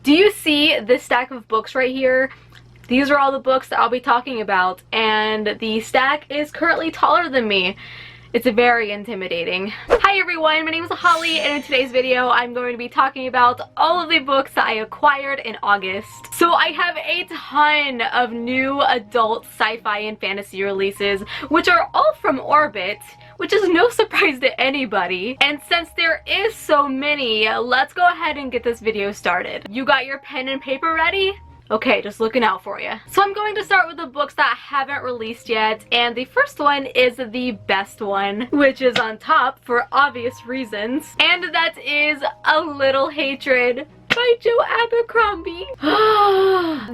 Do you see this stack of books right here? These are all the books that I'll be talking about, and the stack is currently taller than me. It's very intimidating. Hi everyone, my name is Holly, and in today's video I'm going to be talking about all of the books that I acquired in August. So I have a ton of new adult sci-fi and fantasy releases, which are all from Orbit, which is no surprise to anybody. And since there is so many, let's go ahead and get this video started. You got your pen and paper ready? Okay, just looking out for you. So I'm going to start with the books that haven't released yet, and the first one is the best one, which is on top for obvious reasons, and that is A Little Hatred by Joe Abercrombie.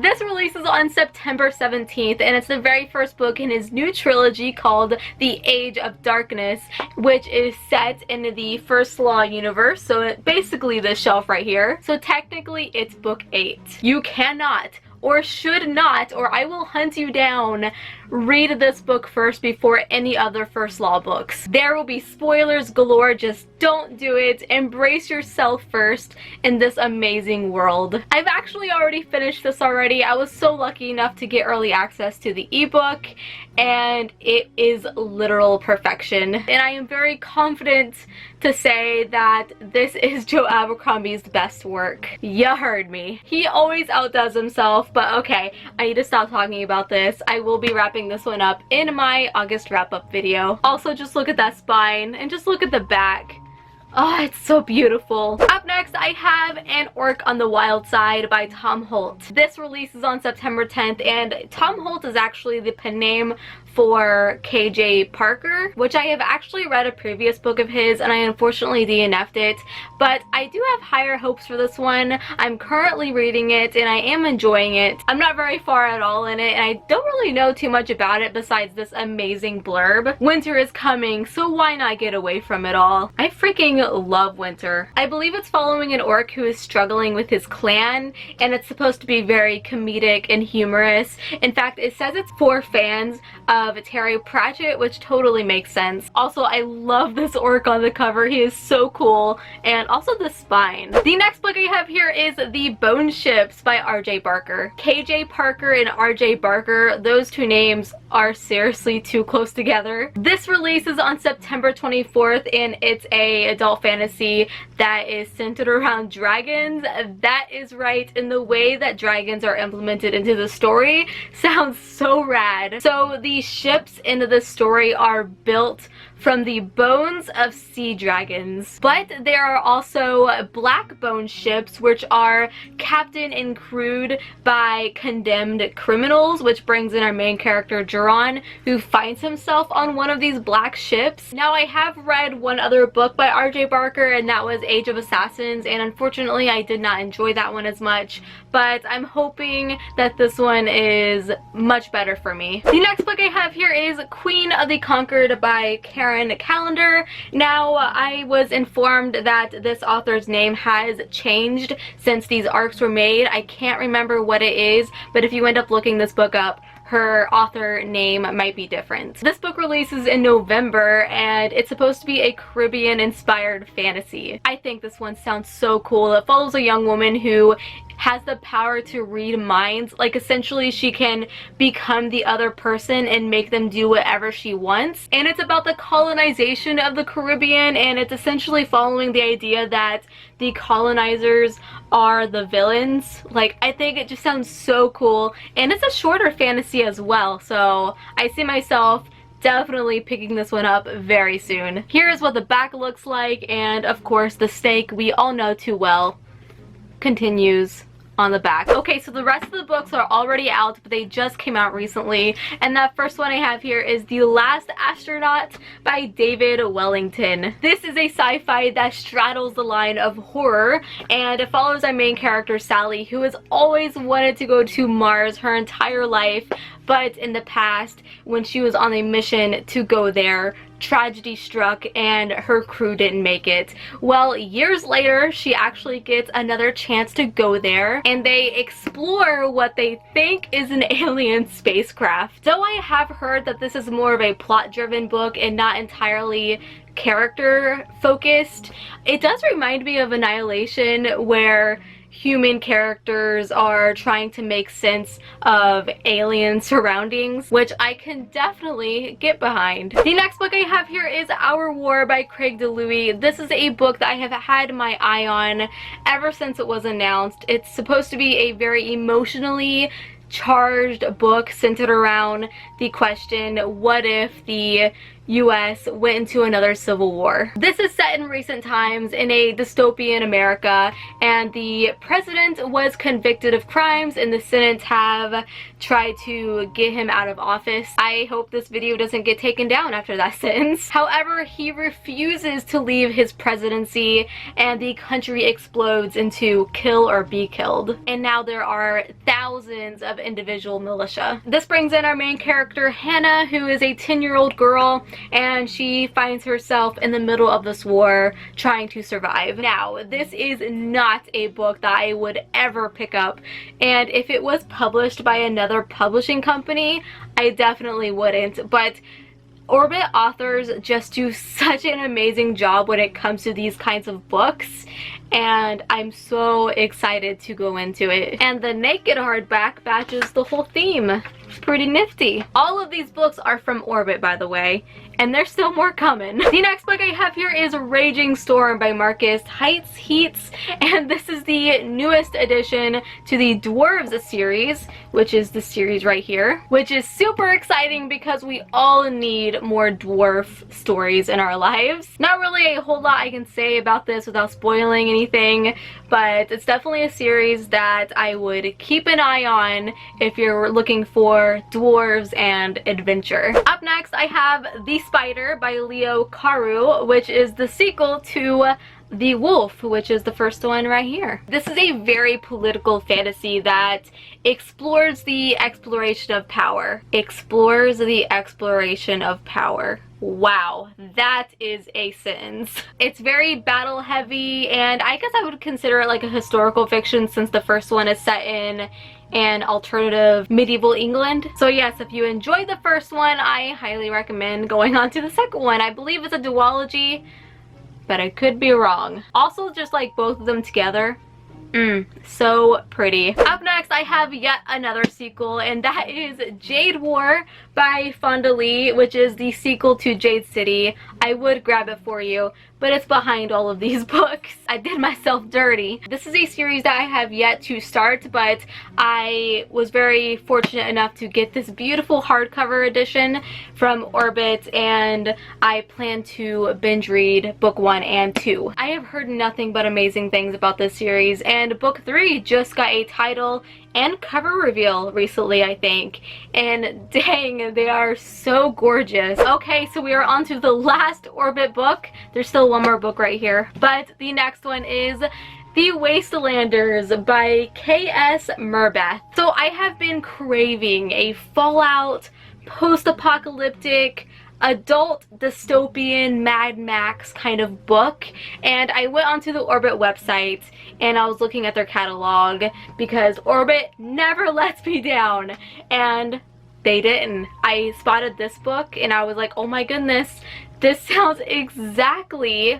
This releases on September 17th, and it's the very first book in his new trilogy called The Age of Darkness, which is set in the First Law universe, so it basically this shelf right here. So technically it's book 8. You cannot, or should not, or I will hunt you down, read this book first before any other First Law books. There will be spoilers galore, just don't do it. Embrace yourself first in this amazing world. I've actually already finished this already. I was so lucky enough to get early access to the ebook, and it is literal perfection. And I am very confident to say that this is Joe Abercrombie's best work. You heard me. He always outdoes himself, but okay, I need to stop talking about this. I will be wrapping this one up in my August wrap-up video. Also, just look at that spine and just look at the back. Oh, it's so beautiful. Up next, I have An Orc on the Wild Side by Tom Holt. This releases on September 10th, and Tom Holt is actually the pen name for KJ Parker, which I have actually read a previous book of his, and I unfortunately DNF'd it, but I do have higher hopes for this one. I'm currently reading it, and I am enjoying it. I'm not very far at all in it, and I don't really know too much about it besides this amazing blurb. Winter is coming, so why not get away from it all? I freaking love winter. I believe it's following an orc who is struggling with his clan, and it's supposed to be very comedic and humorous. In fact, it says it's for fans of Terry Pratchett, which totally makes sense. Also, I love this orc on the cover. He is so cool, and also the spine. The next book I have here is The Bone Ships by R.J. Barker. KJ Parker and R.J. Barker, those two names are seriously too close together. This releases on September 24th, and it's a adult fantasy that is centered around dragons. That is right, and the way that dragons are implemented into the story sounds so rad. So the ships in the story are built from the bones of sea dragons, but there are also black bone ships which are captained and crewed by condemned criminals, which brings in our main character Duran, who finds himself on one of these black ships. Now, I have read one other book by R.J. Barker, and that was Age of Assassins, and unfortunately I did not enjoy that one as much, but I'm hoping that this one is much better for me. The next book I have here is Queen of the Conquered by Karen Calendar. Now, I was informed that this author's name has changed since these arcs were made. I can't remember what it is, but if you end up looking this book up, her author name might be different. This book releases in November, and it's supposed to be a Caribbean-inspired fantasy. I think this one sounds so cool. It follows a young woman who has the power to read minds. Like, essentially she can become the other person and make them do whatever she wants. And it's about the colonization of the Caribbean, and it's essentially following the idea that the colonizers are the villains. Like, I think it just sounds so cool, and it's a shorter fantasy as well, so I see myself definitely picking this one up very soon. Here is what the back looks like, and of course the stake we all know too well continues on the back. Okay, so the rest of the books are already out, but they just came out recently, and that first one I have here is The Last Astronaut by David Wellington. This is a sci-fi that straddles the line of horror, and it follows our main character Sally, who has always wanted to go to Mars her entire life, but in the past, when she was on a mission to go there, tragedy struck and her crew didn't make it. Well, years later, she actually gets another chance to go there, and they explore what they think is an alien spacecraft. Though I have heard that this is more of a plot-driven book and not entirely character focused, it does remind me of Annihilation, where human characters are trying to make sense of alien surroundings, which I can definitely get behind. The next book I have here is Our War by Craig DeLuey. This is a book that I have had my eye on ever since it was announced. It's supposed to be a very emotionally charged book centered around the question, what if the US went into another civil war? This is set in recent times in a dystopian America, and the president was convicted of crimes and the Senate have tried to get him out of office. I hope this video doesn't get taken down after that sentence. However, he refuses to leave his presidency and the country explodes into kill or be killed. And now there are thousands of individual militia. This brings in our main character, Hannah, who is a 10-year-old girl, and she finds herself in the middle of this war trying to survive. Now, this is not a book that I would ever pick up, and if it was published by another publishing company, I definitely wouldn't, but Orbit authors just do such an amazing job when it comes to these kinds of books, and I'm so excited to go into it. And the naked hardback matches the whole theme. Pretty nifty. All of these books are from Orbit, by the way, and there's still more coming. The next book I have here is Raging Storm by Marcus Heitz, and this is the newest addition to the Dwarves series, which is the series right here, which is super exciting because we all need more dwarf stories in our lives. Not really a whole lot I can say about this without spoiling anything, but it's definitely a series that I would keep an eye on if you're looking for dwarves and adventure. Up next, I have The Spider by Leo Carew, which is the sequel to The Wolf, which is the first one right here. This is a very political fantasy that explores the exploration of power. Explores the exploration of power. Wow, that is a sentence. It's very battle heavy, and I guess I would consider it like a historical fiction since the first one is set in an alternative medieval England. So yes, if you enjoyed the first one, I highly recommend going on to the second one. I believe it's a duology, but I could be wrong. Also, just like both of them together, so pretty. Up next, I have yet another sequel, and that is Jade War by Fonda Lee, which is the sequel to Jade City. I would grab it for you, but it's behind all of these books. I did myself dirty. This is a series that I have yet to start, but I was very fortunate enough to get this beautiful hardcover edition from Orbit, and I plan to binge read book 1 and 2. I have heard nothing but amazing things about this series, and book 3 just got a title and cover reveal recently, I think, and dang, they are so gorgeous. Okay, so we are on to the last Orbit book. There's still one more book right here, but the next one is The Wastelanders by K.S. Murbeth. So I have been craving a Fallout, post-apocalyptic, adult dystopian Mad Max kind of book, and I went onto the Orbit website and I was looking at their catalog because Orbit never lets me down, and they didn't. I spotted this book and I was like, oh my goodness, this sounds exactly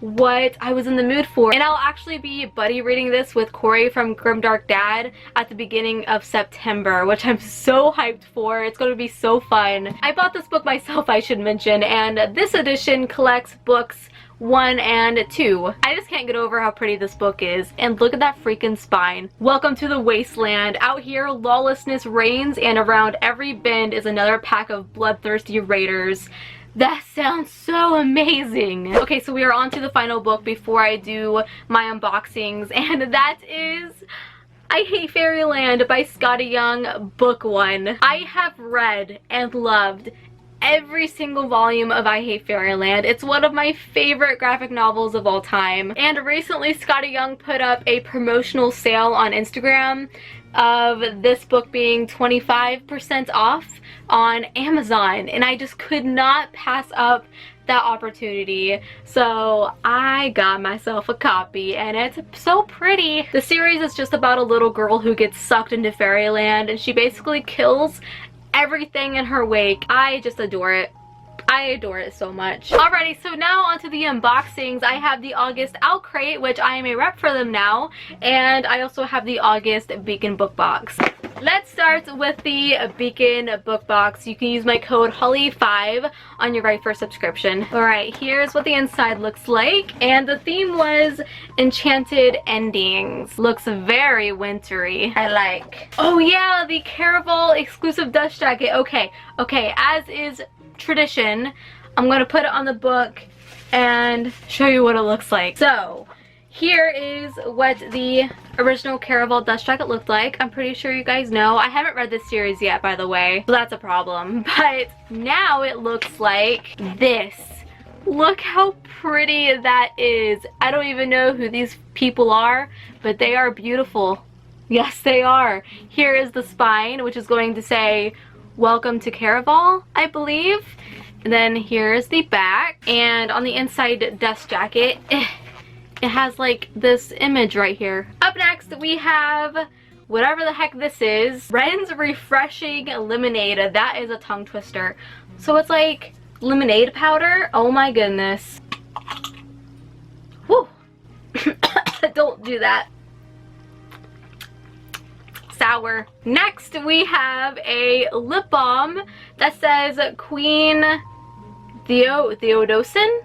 what I was in the mood for. And I'll actually be buddy reading this with Corey from Grimdark Dad at the beginning of September, which I'm so hyped for. It's going to be so fun. I bought this book myself, I should mention, and this edition collects books 1 and 2. I just can't get over how pretty this book is, and look at that freaking spine. Welcome to the wasteland. Out here, lawlessness reigns, and around every bend is another pack of bloodthirsty raiders. That sounds so amazing. Okay, so we are on to the final book before I do my unboxings, and that is I Hate Fairyland by Scotty Young, book 1. I have read and loved every single volume of I Hate Fairyland. It's one of my favorite graphic novels of all time. And recently Scotty Young put up a promotional sale on Instagram of this book being 25% off on Amazon, and I just could not pass up that opportunity, so I got myself a copy, and it's so pretty. The series is just about a little girl who gets sucked into fairyland, and she basically kills everything in her wake. I just adore it. I adore it so much. Alrighty, so now onto the unboxings. I have the August Owl Crate, which I am a rep for them now, and I also have the August Beacon Book Box. Let's start with the Beacon Book Box. You can use my code HOLLY5 on your very first subscription. Alright, here's what the inside looks like, and the theme was Enchanted Endings. Looks very wintry. I like. Oh yeah, the Caraval exclusive dust jacket. Okay, as is tradition, I'm gonna put it on the book and show you what it looks like. So here is what the original Caraval dust jacket looked like. I'm pretty sure you guys know. I haven't read this series yet, by the way, so that's a problem. But now it looks like this. Look how pretty that is. I don't even know who these people are, but they are beautiful. Yes, they are. Here is the spine, which is going to say welcome to Caraval, I believe. And then here's the back, and on the inside dust jacket, it has like this image right here. Up next we have whatever the heck this is. Ren's Refreshing Lemonade. That is a tongue twister. So it's like lemonade powder. Oh my goodness. Whew. Don't do that. Sour. Next we have a lip balm that says Queen Theodosin?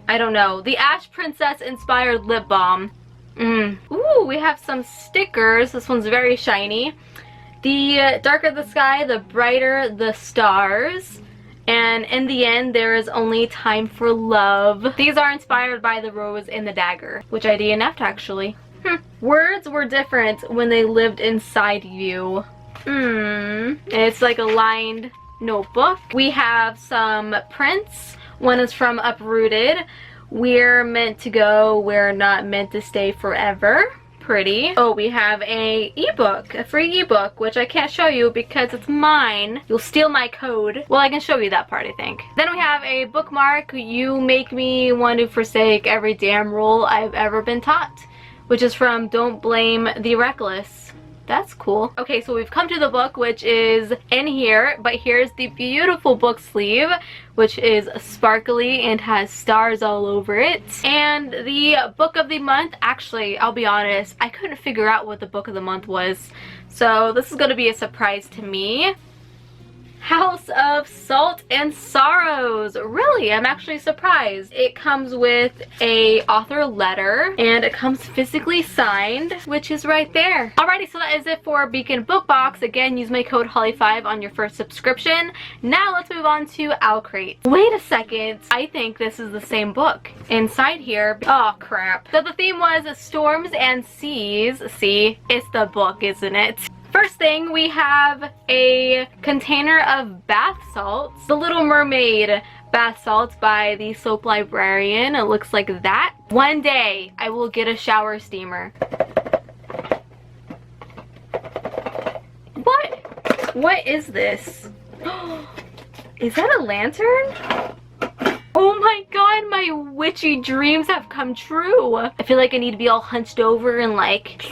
I don't know. The Ash Princess inspired lip balm. Ooh, we have some stickers. This one's very shiny. The darker the sky, the brighter the stars. And in the end, there is only time for love. These are inspired by the rose and the dagger, which I DNF'd actually. Words were different when they lived inside you. And it's like a lined notebook. We have some prints. One is from Uprooted. We're meant to go, we're not meant to stay forever. Pretty. Oh, we have a ebook, a free ebook, which I can't show you because it's mine. You'll steal my code. Well, I can show you that part, I think. Then we have a bookmark. You make me want to forsake every damn rule I've ever been taught, which is from Don't Blame the Reckless. That's cool. Okay, so we've come to the book, which is in here, but here's the beautiful book sleeve, which is sparkly and has stars all over it. And the book of the month, actually, I'll be honest, I couldn't figure out what the book of the month was, so this is going to be a surprise to me. House of Salt and Sorrows. Really, I'm actually surprised. It comes with a author letter and it comes physically signed, which is right there. Alrighty, so that is it for Beacon Book Box. Again, use my code HOLLY5 on your first subscription. Now let's move on to Owl Crate. Wait a second, I think this is the same book. Inside here, oh crap. So the theme was Storms and Seas. See, it's the book, isn't it? First thing, we have a container of bath salts. The Little Mermaid bath salts by the Soap Librarian. It looks like that. One day, I will get a shower steamer. What is this? Is that a lantern? Oh my god, my witchy dreams have come true. I feel like I need to be all hunched over and like...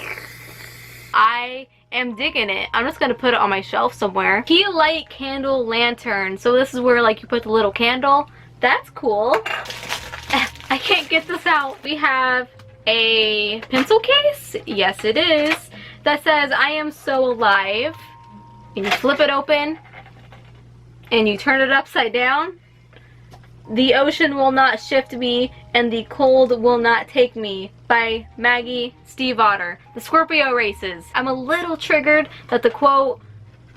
I am digging it. I'm just gonna put it on my shelf somewhere. Key light candle lantern. So this is where like you put the little candle. That's cool. I can't get this out. We have a pencil case. Yes, it is. That says I am so alive. And you flip it open and you turn it upside down. The ocean will not shift me and the cold will not take me by Maggie Stiefvater. The Scorpio races. I'm a little triggered that the quote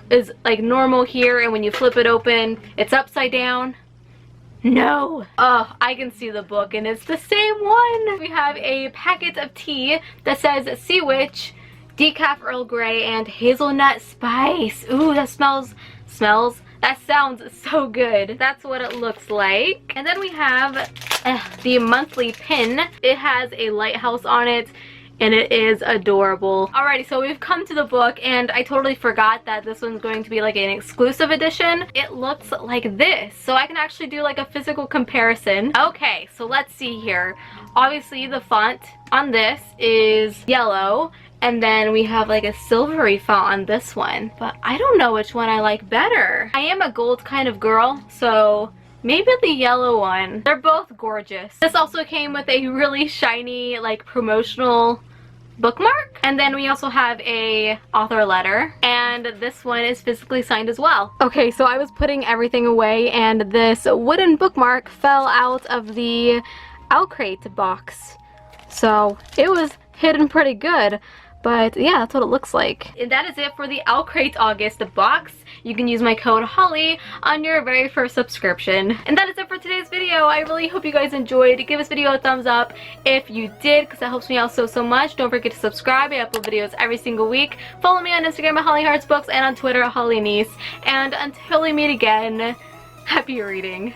is like normal here and when you flip it open, it's upside down. No. Oh, I can see the book and it's the same one. We have a packet of tea that says Sea Witch, decaf Earl Grey, and hazelnut spice. Ooh, that that sounds so good. That's what it looks like. And then we have the monthly pin. It has a lighthouse on it and it is adorable. Alrighty, so we've come to the book and I totally forgot that this one's going to be like an exclusive edition. It looks like this, so I can actually do like a physical comparison. Okay, so let's see here. Obviously the font on this is yellow and then we have like a silvery font on this one, but I don't know which one I like better. I am a gold kind of girl, so maybe the yellow one. They're both gorgeous. This also came with a really shiny, like, promotional bookmark. And then we also have a author letter. And this one is physically signed as well. Okay, so I was putting everything away and this wooden bookmark fell out of the Outcrate box. So it was hidden pretty good. But yeah, that's what it looks like. And that is it for the Outcrate August box. You can use my code HOLLY on your very first subscription. And that is it for today's video. I really hope you guys enjoyed. Give this video a thumbs up if you did, because that helps me out so much. Don't forget to subscribe. I upload videos every single week. Follow me on Instagram at HollyHeartsBooks and on Twitter at HollyNiece. And until we meet again, happy reading.